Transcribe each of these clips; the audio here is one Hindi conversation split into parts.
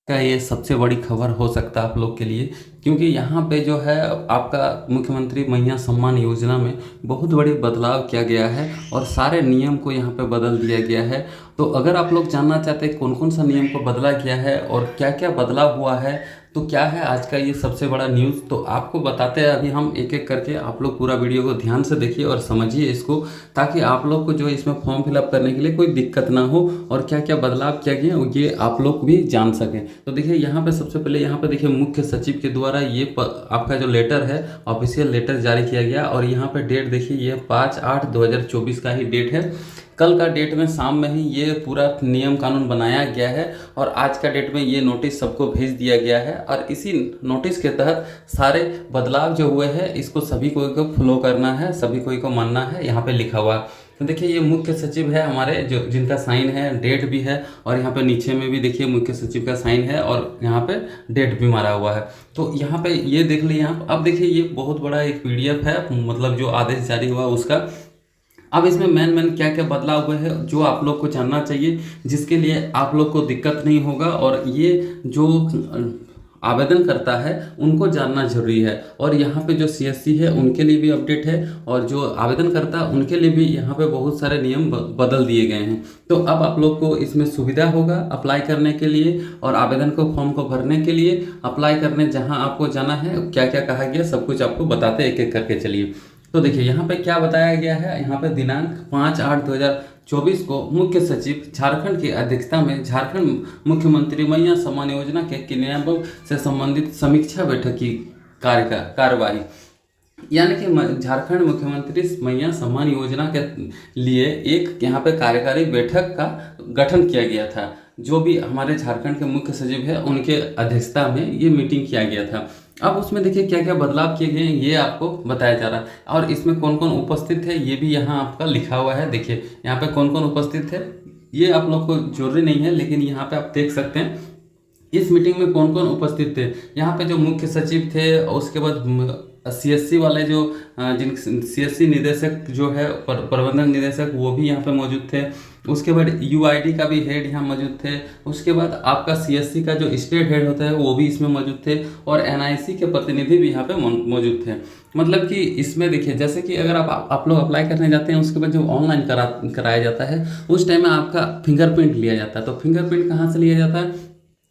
का ये सबसे बड़ी खबर हो सकता है आप लोग के लिए, क्योंकि यहाँ पे जो है आपका मुख्यमंत्री मैया सम्मान योजना में बहुत बड़ी बदलाव किया गया है और सारे नियम को यहाँ पे बदल दिया गया है। तो अगर आप लोग जानना चाहते हैं कौन कौन सा नियम को बदला गया है और क्या क्या बदलाव हुआ है, तो क्या है आज का ये सबसे बड़ा न्यूज़, तो आपको बताते हैं अभी हम एक एक करके। आप लोग पूरा वीडियो को ध्यान से देखिए और समझिए इसको, ताकि आप लोग को जो इसमें फॉर्म फिलअप करने के लिए कोई दिक्कत ना हो और क्या क्या बदलाव किया गया ये आप लोग भी जान सकें। तो देखिए यहाँ पे सबसे पहले यहाँ पे देखिए मुख्य सचिव के द्वारा ये आपका जो लेटर है, ऑफिशियल लेटर जारी किया गया और यहाँ पे डेट देखिए ये 5/8/2024 का ही डेट है। कल का डेट में शाम में ही ये पूरा नियम कानून बनाया गया है और आज का डेट में ये नोटिस सबको भेज दिया गया है और इसी नोटिस के तहत सारे बदलाव जो हुए हैं इसको सभी को फॉलो करना है, सभी को मानना है, यहाँ पे लिखा हुआ। तो देखिए ये मुख्य सचिव है हमारे जो जिनका साइन है, डेट भी है और यहाँ पे नीचे में भी देखिए मुख्य सचिव का साइन है और यहाँ पे डेट भी मारा हुआ है। तो यहाँ पे ये देख लीजिए आप। अब देखिए ये बहुत बड़ा एक पीडीएफ है, मतलब जो आदेश जारी हुआ उसका। अब इसमें मेन क्या क्या बदलाव हुए हैं जो आप लोग को जानना चाहिए, जिसके लिए आप लोग को दिक्कत नहीं होगा और ये जो आवेदन करता है उनको जानना जरूरी है। और यहाँ पे जो सीएससी है उनके लिए भी अपडेट है और जो आवेदन करता है उनके लिए भी यहाँ पे बहुत सारे नियम बदल दिए गए हैं। तो अब आप लोग को इसमें सुविधा होगा अप्लाई करने के लिए और आवेदन को फॉर्म को भरने के लिए। अप्लाई करने जहाँ आपको जाना है, क्या क्या कहा गया, सब कुछ आपको बताते एक एक करके चलिए। तो देखिए यहाँ पे क्या बताया गया है, यहाँ पे दिनांक 5/8/2024 को मुख्य सचिव झारखंड की अध्यक्षता में झारखंड मुख्यमंत्री मैया सम्मान योजना के क्रियान्वयन से संबंधित समीक्षा बैठक की कार्यवाही, यानी कि झारखंड मुख्यमंत्री मैया सम्मान योजना के लिए एक यहाँ पे कार्यकारी बैठक का गठन किया गया था। जो भी हमारे झारखंड के मुख्य सचिव है उनके अध्यक्षता में ये मीटिंग किया गया था। अब उसमें देखिए क्या क्या बदलाव किए गए हैं ये आपको बताया जा रहा है और इसमें कौन कौन उपस्थित है ये भी यहाँ आपका लिखा हुआ है। देखिए यहाँ पे कौन कौन उपस्थित है, ये आप लोग को जरूरी नहीं है लेकिन यहाँ पे आप देख सकते हैं इस मीटिंग में कौन कौन उपस्थित थे। यहाँ पे जो मुख्य सचिव थे, उसके बाद सीएससी वाले जो जिन सीएससी निदेशक जो है प्रबंधक निदेशक वो भी यहाँ पे मौजूद थे। उसके बाद यूआईडी का भी हेड यहाँ मौजूद थे। उसके बाद आपका सीएससी का जो स्टेट हेड होता है वो भी इसमें मौजूद थे और एनआईसी के प्रतिनिधि भी यहाँ पे मौजूद थे। मतलब कि इसमें देखिए जैसे कि अगर आप लोग अप्लाई करने जाते हैं उसके बाद जो ऑनलाइन कराया जाता है उस टाइम में आपका फिंगरप्रिंट लिया जाता है। तो फिंगरप्रिंट कहाँ से लिया जाता है,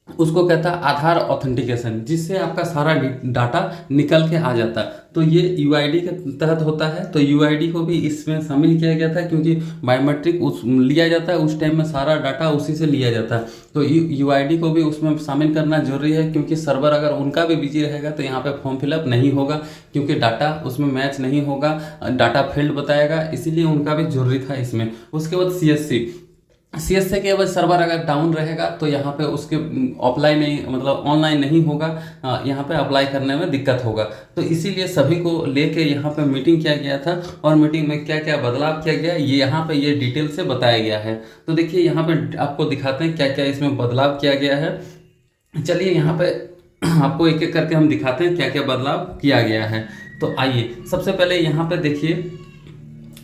उसको कहता है आधार ऑथेंटिकेशन, जिससे आपका सारा डाटा निकल के आ जाता है। तो ये यूआईडी के तहत होता है। तो यूआईडी को भी इसमें शामिल किया गया था क्योंकि बायोमेट्रिक लिया जाता है उस टाइम में, सारा डाटा उसी से लिया जाता है। तो यूआईडी को भी उसमें शामिल करना जरूरी है क्योंकि सर्वर अगर उनका भी बिजी रहेगा तो यहाँ पे फॉर्म फिलअप नहीं होगा क्योंकि डाटा उसमें मैच नहीं होगा, डाटा फील्ड बताएगा, इसीलिए उनका भी जरूरी था इसमें। उसके बाद सीएससी के बाद सर्वर अगर डाउन रहेगा तो यहाँ पे उसके ऑफलाइन नहीं, मतलब ऑनलाइन नहीं होगा, यहाँ पे अप्लाई करने में दिक्कत होगा। तो इसीलिए सभी को लेके यहाँ पे मीटिंग किया गया था और मीटिंग में क्या क्या बदलाव किया गया ये यहाँ पे ये डिटेल से बताया गया है। तो देखिए यहाँ पे आपको दिखाते हैं क्या क्या इसमें बदलाव किया गया है। चलिए यहाँ पे आपको एक एक करके हम दिखाते हैं क्या क्या बदलाव किया गया है। तो आइए सबसे पहले यहाँ पे देखिए,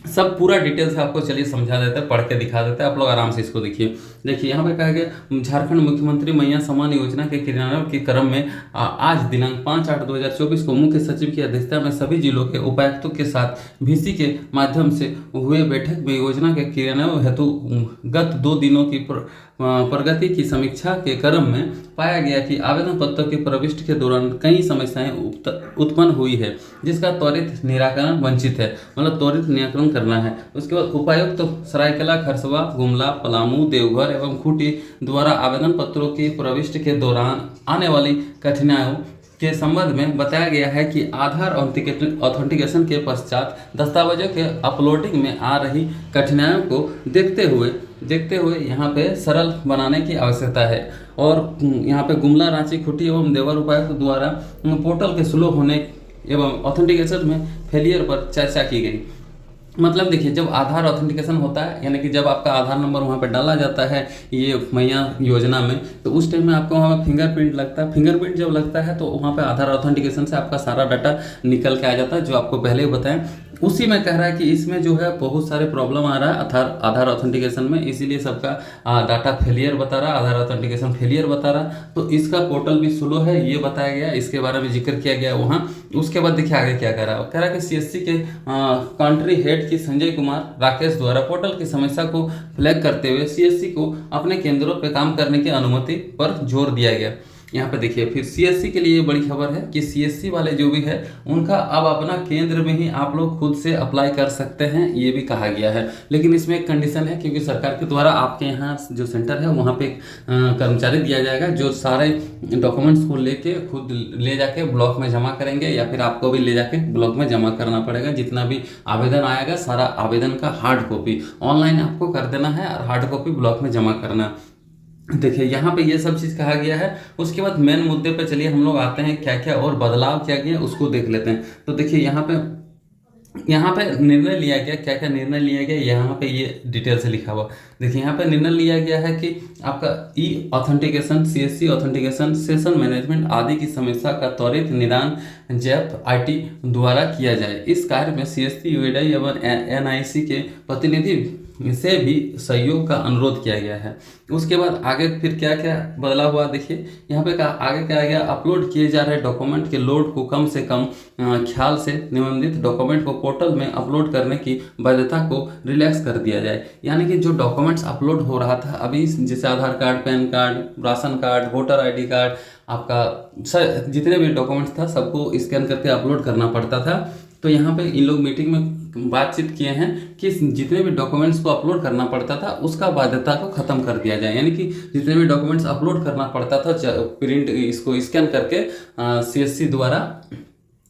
सब पूरा डिटेल से आपको चलिए समझा देते हैं, पढ़ के दिखा देते हैं, आप लोग आराम से इसको देखिए। देखिए यहाँ पे कहा गया झारखंड मुख्यमंत्री मैया सम्मान योजना के क्रियान्वयन के क्रम में आज दिनांक 5/8/2024 को मुख्य सचिव की अध्यक्षता में सभी जिलों के उपायुक्तों के साथ वीसी के माध्यम से हुए बैठक में योजना के क्रियान्वयन हेतु गत 2 दिनों की प्रगति की समीक्षा के क्रम में पाया गया कि आवेदन पत्रों के प्रविष्ट के दौरान कई समस्याएं उत्पन्न हुई है जिसका त्वरित निराकरण वंचित है, मतलब त्वरित निराकरण करना है। उसके बाद उपायुक्त सरायकेला, खरसवा, गुमला, पलामू, देवघर एवं खूंटी द्वारा आवेदन पत्रों के प्रविष्ट के दौरान आने वाली कठिनाइयों के संबंध में बताया गया है कि आधार ऑथेंटिकेशन के पश्चात दस्तावेजों के अपलोडिंग में आ रही कठिनाइयों को देखते हुए यहाँ पे सरल बनाने की आवश्यकता है। और यहाँ पे गुमला, रांची, खूंटी एवं देवघर उपायुक्त द्वारा पोर्टल के स्लो होने एवं ऑथेंटिकेशन में फेलियर पर चर्चा की गई। मतलब देखिए जब आधार ऑथेंटिकेशन होता है, यानी कि जब आपका आधार नंबर वहाँ पे डाला जाता है ये मैया योजना में, तो उस टाइम में आपको वहाँ पे फिंगरप्रिंट लगता है। फिंगरप्रिंट जब लगता है तो वहाँ पे आधार ऑथेंटिकेशन से आपका सारा डाटा निकल के आ जाता है, जो आपको पहले ही बताएं। उसी में कह रहा है कि इसमें जो है बहुत सारे प्रॉब्लम आ रहा है आधार ऑथेंटिकेशन में, इसीलिए सबका डाटा फेलियर बता रहा है, आधार ऑथेंटिकेशन फेलियर बता रहा है। तो इसका पोर्टल भी स्लो है, ये बताया गया, इसके बारे में जिक्र किया गया वहाँ। उसके बाद देखिए आगे क्या कह रहा है, कह रहा है कि सीएससी के कंट्री हेड की संजय कुमार राकेश द्वारा पोर्टल की समस्या को फ्लैग करते हुए सीएससी को अपने केंद्रों पर काम करने की अनुमति पर जोर दिया गया। यहाँ पे देखिए फिर सीएससी के लिए बड़ी खबर है कि सीएससी वाले जो भी है उनका अब अपना केंद्र में ही आप लोग खुद से अप्लाई कर सकते हैं, ये भी कहा गया है। लेकिन इसमें एक कंडीशन है, क्योंकि सरकार के द्वारा आपके यहाँ जो सेंटर है वहाँ पे कर्मचारी दिया जाएगा जो सारे डॉक्यूमेंट्स को लेके खुद ले जाके ब्लॉक में जमा करेंगे, या फिर आपको भी ले जाके ब्लॉक में जमा करना पड़ेगा। जितना भी आवेदन आएगा सारा आवेदन का हार्ड कॉपी ऑनलाइन आपको कर देना है और हार्ड कॉपी ब्लॉक में जमा करना। देखिए यहाँ पे ये सब चीज़ कहा गया है। उसके बाद मेन मुद्दे पे चलिए हम लोग आते हैं, क्या क्या और बदलाव किया गया उसको देख लेते हैं। तो देखिए यहाँ पे निर्णय लिया गया, क्या क्या निर्णय लिया गया यहाँ पे ये डिटेल से लिखा हुआ। देखिए यहाँ पे निर्णय लिया गया है कि आपका e authentication, CSC authentication, session management आदि की समस्या का त्वरित निदान जैप आईटी द्वारा किया जाए। इस कार्य में सीएससी, यूआईडीआई एवं एनआईसी के प्रतिनिधि से भी सहयोग का अनुरोध किया गया है। उसके बाद आगे फिर क्या क्या बदलाव हुआ देखिए यहाँ पे आगे क्या गया, अपलोड किए जा रहे डॉक्यूमेंट के लोड को कम से कम ख्याल से निबंधित डॉक्यूमेंट को पोर्टल में अपलोड करने की बाध्यता को रिलैक्स कर दिया जाए। यानी कि जो डॉक्यूमेंट्स अपलोड हो रहा था अभी, जैसे Aadhaar card, PAN card, ration card, voter ID card, आपका जितने भी डॉक्यूमेंट्स था सबको स्कैन करके अपलोड करना पड़ता था। तो यहाँ पे इन लोग मीटिंग में बातचीत किए हैं कि जितने भी डॉक्यूमेंट्स को अपलोड करना पड़ता था उसका बाध्यता को खत्म कर दिया जाए। यानी कि जितने भी डॉक्यूमेंट्स अपलोड करना पड़ता था प्रिंट इसको स्कैन करके सीएससी द्वारा,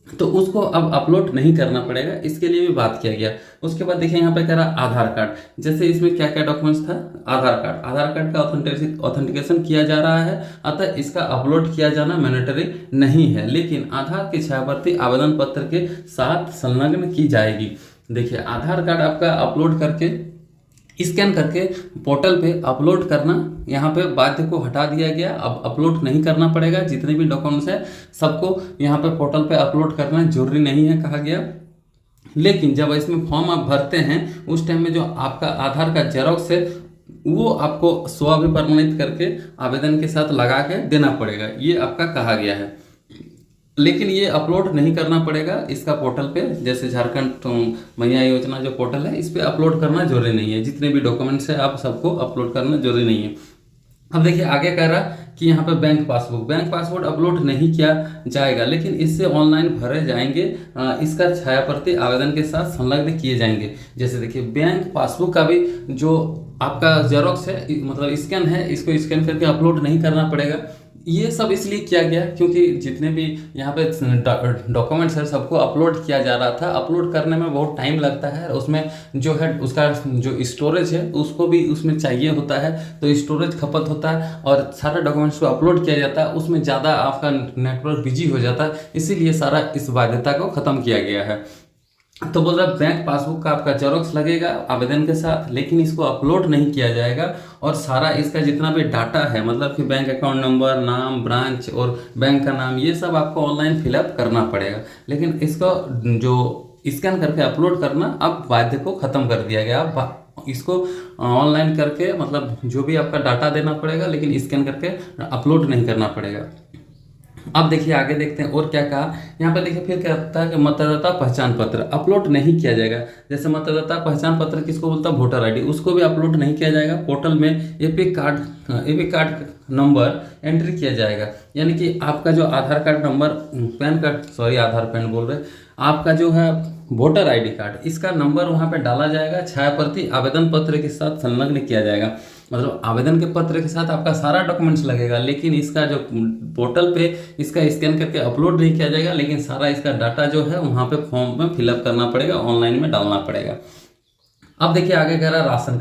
तो उसको अब अपलोड नहीं करना पड़ेगा, इसके लिए भी बात किया गया। उसके बाद देखिए यहाँ पे कह रहा आधार कार्ड, जैसे इसमें क्या क्या डॉक्यूमेंट्स था, आधार कार्ड का ऑथेंटिकेशन किया जा रहा है, अतः इसका अपलोड किया जाना मैंडेटरी नहीं है, लेकिन आधार की छायाप्रति आवेदन पत्र के साथ संलग्न की जाएगी। देखिए आधार कार्ड आपका अपलोड करके स्कैन करके पोर्टल पे अपलोड करना, यहाँ पे बाध्य को हटा दिया गया, अब अपलोड नहीं करना पड़ेगा। जितने भी डॉक्यूमेंट्स हैं सबको यहाँ पे पोर्टल पे अपलोड करना जरूरी नहीं है कहा गया। लेकिन जब इसमें फॉर्म आप भरते हैं उस टाइम में जो आपका आधार का जेरॉक्स है वो आपको स्वाभिप्रमाणित करके आवेदन के साथ लगा के देना पड़ेगा, ये आपका कहा गया है। लेकिन ये अपलोड नहीं करना पड़ेगा इसका पोर्टल पे, जैसे झारखंड मैया योजना जो पोर्टल है इस पे अपलोड करना जरूरी नहीं है। जितने भी डॉक्यूमेंट्स है आप सबको अपलोड करना जरूरी नहीं है। अब देखिए आगे कह रहा कि यहाँ पे बैंक पासबुक अपलोड नहीं किया जाएगा, लेकिन इससे ऑनलाइन भरे जाएंगे, इसका छायाप्रति आवेदन के साथ संलग्न किए जाएंगे। जैसे देखिए बैंक पासबुक का भी जो आपका जेरॉक्स है मतलब स्कैन है, इसको स्कैन करके अपलोड नहीं करना पड़ेगा। ये सब इसलिए किया गया क्योंकि जितने भी यहाँ पे डॉक्यूमेंट्स है सबको अपलोड किया जा रहा था। अपलोड करने में बहुत टाइम लगता है, उसमें जो है उसका जो स्टोरेज है उसको भी उसमें चाहिए होता है, तो स्टोरेज खपत होता है और सारे डॉक्यूमेंट्स को अपलोड किया जाता है, उसमें ज़्यादा आपका नेटवर्क बिजी हो जाता है, इसीलिए सारा इस बाध्यता को ख़त्म किया गया है। तो बोल रहा बैंक पासबुक का आपका जेरॉक्स लगेगा आवेदन के साथ, लेकिन इसको अपलोड नहीं किया जाएगा और सारा इसका जितना भी डाटा है मतलब कि बैंक अकाउंट नंबर, नाम, ब्रांच और बैंक का नाम, ये सब आपको ऑनलाइन फिलअप करना पड़ेगा। लेकिन इसको जो स्कैन करके अपलोड करना अब बाध्य को ख़त्म कर दिया गया। अब इसको ऑनलाइन करके मतलब जो भी आपका डाटा देना पड़ेगा, लेकिन स्कैन करके अपलोड नहीं करना पड़ेगा। अब देखिए आगे देखते हैं और क्या कहा। यहाँ पे देखिए फिर क्या होता है कि मतदाता पहचान पत्र अपलोड नहीं किया जाएगा। जैसे मतदाता पहचान पत्र किसको बोलता है, वोटर आईडी, उसको भी अपलोड नहीं किया जाएगा। पोर्टल में एपिक कार्ड नंबर एंट्री किया जाएगा, यानी कि आपका जो आधार कार्ड नंबर, आपका जो है वोटर आईडी कार्ड, इसका नंबर वहाँ पे डाला जाएगा, छायाप्रति आवेदन पत्र के साथ संलग्न किया जाएगा। मतलब आवेदन के पत्र के साथ आपका सारा डॉक्यूमेंट्स लगेगा, लेकिन इसका जो पोर्टल पे इसका स्कैन करके अपलोड नहीं किया जाएगा, लेकिन सारा इसका डाटा जो है वहाँ पे फॉर्म में फिलअप करना पड़ेगा, ऑनलाइन में डालना पड़ेगा। अब देखिए आगे कह रहा है राशन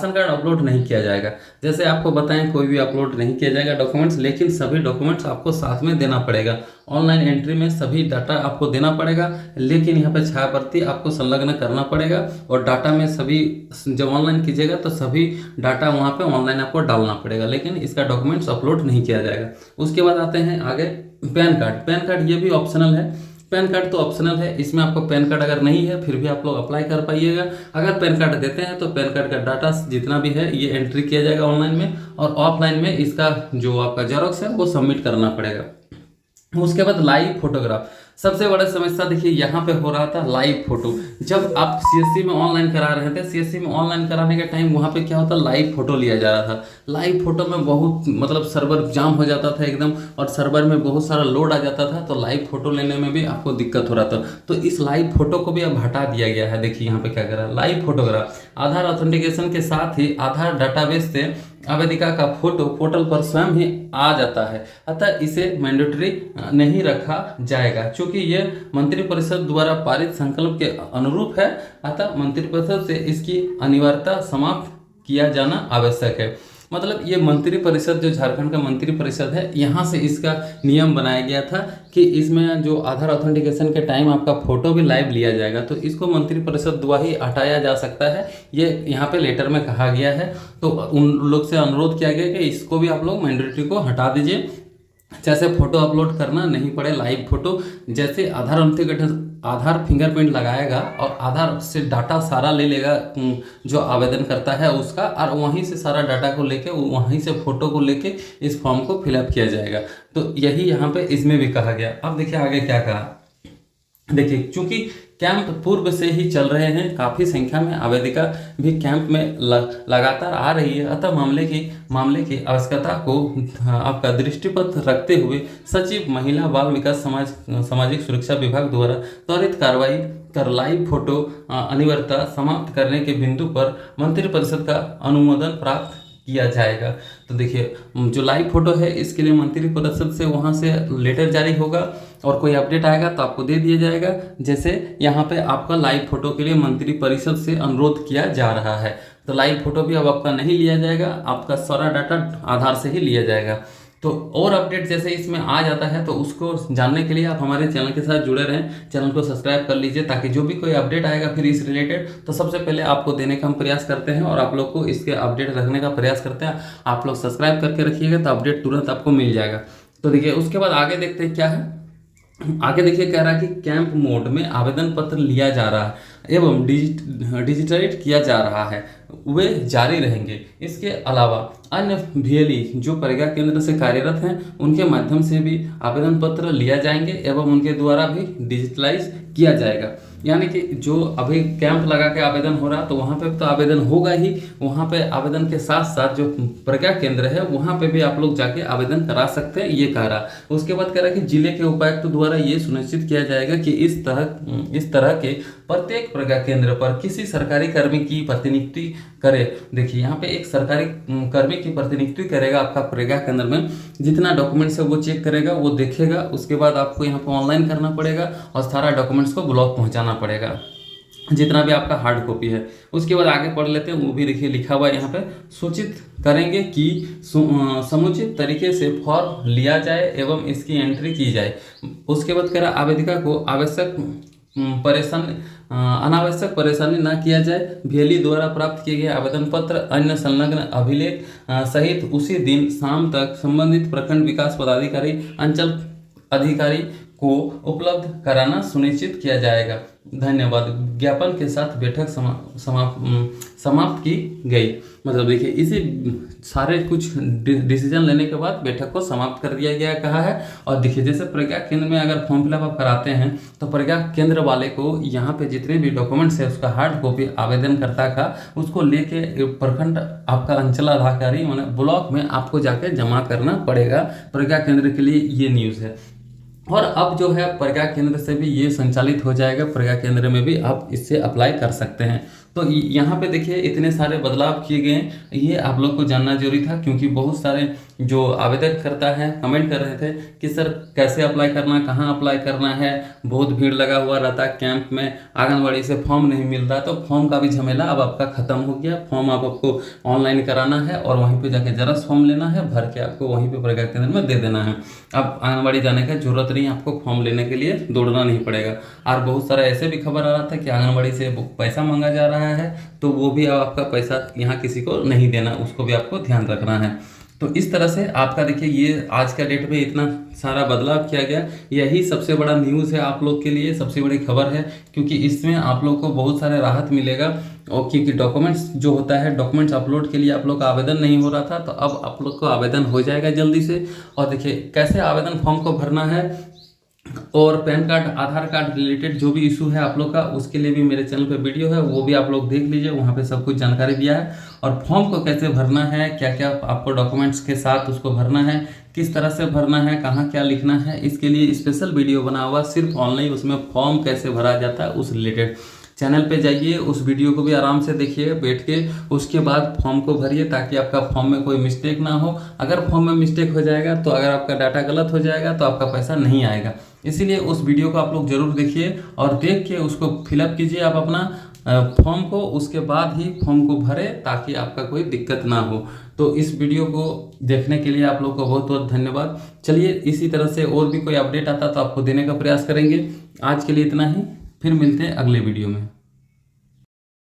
कार्ड अपलोड नहीं किया जाएगा। जैसे आपको बताएं कोई भी अपलोड नहीं किया जाएगा डॉक्यूमेंट्स, लेकिन सभी डॉक्यूमेंट्स आपको साथ में देना पड़ेगा। ऑनलाइन एंट्री में सभी डाटा आपको देना पड़ेगा, लेकिन यहाँ पे छायाप्रति आपको संलग्न करना पड़ेगा और डाटा में सभी जब ऑनलाइन कीजिएगा तो सभी डाटा वहाँ पे ऑनलाइन आपको डालना पड़ेगा, लेकिन इसका डॉक्यूमेंट्स अपलोड नहीं किया जाएगा। उसके बाद आते हैं आगे पैन कार्ड ये भी ऑप्शनल है। पैन कार्ड तो ऑप्शनल है, इसमें आपको पैन कार्ड अगर नहीं है फिर भी आप लोग अप्लाई कर पाइएगा। अगर पैन कार्ड देते हैं तो पैन कार्ड का डाटा जितना भी है ये एंट्री किया जाएगा ऑनलाइन में, और ऑफलाइन में इसका जो आपका जेरॉक्स है वो सबमिट करना पड़ेगा। उसके बाद लाइव फोटोग्राफ, सबसे बड़ा समस्या देखिए यहाँ पे हो रहा था लाइव फोटो। जब आप सीएससी में ऑनलाइन करा रहे थे, सीएससी में ऑनलाइन कराने के टाइम वहाँ पे क्या होता, लाइव फोटो लिया जा रहा था। लाइव फोटो में बहुत मतलब सर्वर जाम हो जाता था एकदम, और सर्वर में बहुत सारा लोड आ जाता था, तो लाइव फोटो लेने में भी आपको दिक्कत हो रहा था। तो इस लाइव फोटो को भी अब हटा दिया गया है। देखिए यहाँ पे क्या कर रहा है, लाइव फोटोग्राफ आधार ऑथेंटिकेशन के साथ ही आधार डाटाबेस से आवेदिका का फोटो पोर्टल पर स्वयं ही आ जाता है, अतः इसे मैंडेटरी नहीं रखा जाएगा। चूंकि यह मंत्रिपरिषद द्वारा पारित संकल्प के अनुरूप है, अतः मंत्रिपरिषद से इसकी अनिवार्यता समाप्त किया जाना आवश्यक है। मतलब ये मंत्रिपरिषद, जो झारखंड का मंत्रिपरिषद है, यहाँ से इसका नियम बनाया गया था कि इसमें जो आधार ऑथेंटिकेशन के टाइम आपका फोटो भी लाइव लिया जाएगा, तो इसको मंत्रिपरिषद द्वारा ही हटाया जा सकता है, ये यहाँ पे लेटर में कहा गया है। तो उन लोग से अनुरोध किया गया कि इसको भी आप लोग मैंडेटरी को हटा दीजिए, जैसे फोटो अपलोड करना नहीं पड़े लाइव फोटो। जैसे आधार फिंगरप्रिंट लगाएगा और आधार से डाटा सारा ले लेगा जो आवेदन करता है उसका, और वहीं से सारा डाटा को लेके वहीं से फोटो को लेके इस फॉर्म को फिलअप किया जाएगा। तो यही यहाँ पे इसमें भी कहा गया। अब देखिए आगे क्या कहा, देखिए चूंकि कैंप पूर्व से ही चल रहे हैं, काफ़ी संख्या में आवेदिका भी कैंप में लगातार आ रही है, अतः मामले की आवश्यकता को आपका दृष्टिपथ रखते हुए सचिव महिला बाल विकास सामाजिक सुरक्षा विभाग द्वारा त्वरित कार्रवाई कर लाइव फोटो अनिवार्यता समाप्त करने के बिंदु पर मंत्रिपरिषद का अनुमोदन प्राप्त किया जाएगा। तो देखिए जो लाइव फोटो है इसके लिए मंत्रिपरिषद से वहाँ से लेटर जारी होगा, और कोई अपडेट आएगा तो आपको दे दिया जाएगा। जैसे यहाँ पे आपका लाइव फोटो के लिए मंत्रिपरिषद से अनुरोध किया जा रहा है, तो लाइव फोटो भी अब आपका नहीं लिया जाएगा, आपका सारा डाटा आधार से ही लिया जाएगा। तो और अपडेट जैसे इसमें आ जाता है तो उसको जानने के लिए आप हमारे चैनल के साथ जुड़े रहें, चैनल को सब्सक्राइब कर लीजिए, ताकि जो भी कोई अपडेट आएगा फिर इस रिलेटेड तो सबसे पहले आपको देने का हम प्रयास करते हैं, और आप लोग को इसके अपडेट रखने का प्रयास करते हैं। आप लोग सब्सक्राइब करके रखिएगा तो अपडेट तुरंत आपको मिल जाएगा। तो देखिए उसके बाद आगे देखते हैं क्या है। आगे देखिए कह रहा है कि कैंप मोड में आवेदन पत्र लिया जा रहा है एवं डिजिटलाइज किया जा रहा है, वे जारी रहेंगे। इसके अलावा अन्य VLE जो प्रज्ञा केंद्र से कार्यरत हैं उनके माध्यम से भी आवेदन पत्र लिया जाएंगे एवं उनके द्वारा भी डिजिटलाइज किया जाएगा। यानी कि जो अभी कैंप लगा के आवेदन हो रहा तो वहाँ पे तो आवेदन होगा ही, वहाँ पे आवेदन के साथ साथ जो प्रज्ञा केंद्र है वहाँ पे भी आप लोग जाके आवेदन करा सकते हैं, ये कह रहा। उसके बाद कह रहा कि जिले के उपायुक्त द्वारा ये सुनिश्चित किया जाएगा कि इस तरह के प्रत्येक प्रज्ञा केंद्र पर किसी सरकारी कर्मी की प्रतिनियुक्ति करे। देखिए यहाँ पे एक सरकारी कर्मी की प्रतिनियुक्ति करेगा आपका प्रज्ञा केंद्र में, जितना डॉक्यूमेंट्स है वो चेक करेगा, वो देखेगा, उसके बाद आपको यहाँ पे ऑनलाइन करना पड़ेगा और सारा डॉक्यूमेंट्स को ब्लॉक पहुँचाना पड़ेगा, जितना भी आपका हार्ड कॉपी है। उसके बाद आगे पढ़ लेते हैं, वो भी देखिए लिखा हुआ है यहाँ पे, सूचित करेंगे कि समुचित तरीके से फॉर्म लिया जाए एवं इसकी एंट्री की जाए। उसके बाद कह रहा आवेदिका को अनावश्यक परेशानी न किया जाए। VLE द्वारा प्राप्त किए गए आवेदन पत्र अन्य संलग्न अभिलेख सहित उसी दिन शाम तक संबंधित प्रखंड विकास पदाधिकारी अंचल अधिकारी को उपलब्ध कराना सुनिश्चित किया जाएगा। धन्यवाद। ज्ञापन के साथ बैठक समाप्त की गई। मतलब देखिए इसी सारे कुछ डिसीजन लेने के बाद बैठक को समाप्त कर दिया गया कहा है। और देखिए जैसे प्रज्ञा केंद्र में अगर फॉर्म फिलअप आप कराते हैं तो प्रज्ञा केंद्र वाले को यहाँ पे जितने भी डॉक्यूमेंट्स है उसका हार्ड कॉपी आवेदनकर्ता का उसको लेके प्रखंड आपका अंचल अधिकारी ब्लॉक में आपको जाके जमा करना पड़ेगा। प्रज्ञा केंद्र के लिए ये न्यूज़ है। और अब जो है प्रज्ञा केंद्र से भी ये संचालित हो जाएगा, प्रज्ञा केंद्र में भी आप इससे अप्लाई कर सकते हैं। तो यहाँ पे देखिए इतने सारे बदलाव किए गए हैं, ये आप लोग को जानना जरूरी था, क्योंकि बहुत सारे जो आवेदन करता है कमेंट कर रहे थे कि सर कैसे अप्लाई करना, कहाँ अप्लाई करना है, बहुत भीड़ लगा हुआ रहता है कैंप में, आंगनबाड़ी से फॉर्म नहीं मिल रहा। तो फॉर्म का भी झमेला अब आपका खत्म हो गया। फॉर्म आपको ऑनलाइन कराना है और वहीं पे जाके जेरॉक्स फॉर्म लेना है, भर के आपको वहीं पे प्रज्ञा केंद्र में दे देना है। अब आंगनबाड़ी जाने का जरूरत नहीं, आपको फॉर्म लेने के लिए दौड़ना नहीं पड़ेगा। और बहुत सारा ऐसे भी खबर आ रहा था कि आंगनबाड़ी से पैसा मांगा जा रहा है, तो वो भी आपका पैसा यहाँ किसी को नहीं देना, उसको भी आपको ध्यान रखना है। तो इस तरह से आपका देखिए ये आज का डेट में इतना सारा बदलाव किया गया, यही सबसे बड़ा न्यूज़ है आप लोग के लिए, सबसे बड़ी खबर है, क्योंकि इसमें आप लोग को बहुत सारे राहत मिलेगा। और क्योंकि डॉक्यूमेंट्स जो होता है, डॉक्यूमेंट्स अपलोड के लिए आप लोग का आवेदन नहीं हो रहा था, तो अब आप लोग को आवेदन हो जाएगा जल्दी से। और देखिए कैसे आवेदन फॉर्म को भरना है, और पैन कार्ड आधार कार्ड रिलेटेड जो भी इशू है आप लोग का, उसके लिए भी मेरे चैनल पे वीडियो है, वो भी आप लोग देख लीजिए, वहाँ पे सब कुछ जानकारी दिया है। और फॉर्म को कैसे भरना है, क्या क्या आपको डॉक्यूमेंट्स के साथ उसको भरना है, किस तरह से भरना है, कहाँ क्या लिखना है, इसके लिए स्पेशल वीडियो बना हुआ सिर्फ ऑनलाइन, उसमें फॉर्म कैसे भरा जाता है उस रिलेटेड। चैनल पे जाइए, उस वीडियो को भी आराम से देखिए बैठ के, उसके बाद फॉर्म को भरिए ताकि आपका फॉर्म में कोई मिस्टेक ना हो। अगर फॉर्म में मिस्टेक हो जाएगा तो अगर आपका डाटा गलत हो जाएगा तो आपका पैसा नहीं आएगा। इसीलिए उस वीडियो को आप लोग जरूर देखिए और देख के उसको फिलअप कीजिए आप अपना फॉर्म को, उसके बाद ही फॉर्म को भरे ताकि आपका कोई दिक्कत ना हो। तो इस वीडियो को देखने के लिए आप लोग को बहुत बहुत धन्यवाद। चलिए इसी तरह से और भी कोई अपडेट आता तो आपको देने का प्रयास करेंगे। आज के लिए इतना ही, फिर मिलते हैं अगले वीडियो में।